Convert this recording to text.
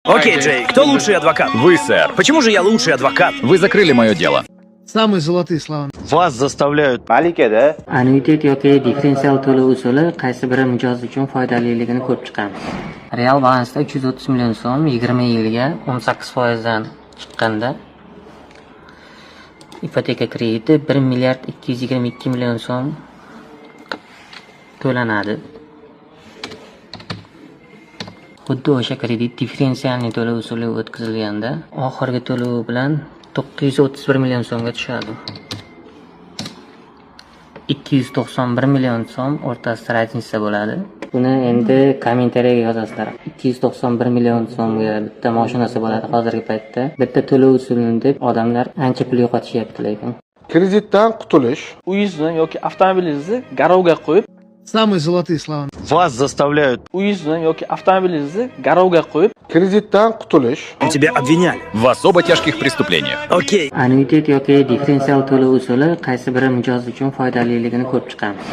Окей, Джей, кто лучший адвокат? Вы, сэр. Почему же я лучший адвокат? Вы закрыли мое дело. Самые золотые слова. Вас заставляют Annuitet yoki differensial to'lov usuli qaysi biri mijoz uchun foydaliligini ko'rib chiqamiz. Real balansda 330 million so'm 20 yilga 18% dan chiqqanda ipoteka krediti 1 milliard 222 million so'm to'lanadi. Xuddi o'sha kredit differensialniy to'lov usuli o'tkazilganda oxirgi to'lov bilan 931 million so'mga tushadi. 291 million so'm o'rtasida raznica bo'ladi. Buni endi kommentariyaga yozasizlar. 291 million so'mga bitta mashinasi bo'ladi hozirgi paytda. Bitta to'lov usulini deb odamlar ancha pul yo'qotishyapti lekin. Kreditdan qutulish. Uyingizni yoki avtomobilingizni garovga qo'yib, Самые золотые слова. Вас заставляют uyingizni yoki avtomobilingizni garovga qo'yib, Kreditdan qutulish. И тебя обвиняли. В особо тяжких преступлениях. Окей. Annuitet yoki differensial to'lov usuli qaysi biri mijoz uchun foydaliligini ko'rib chiqamiz.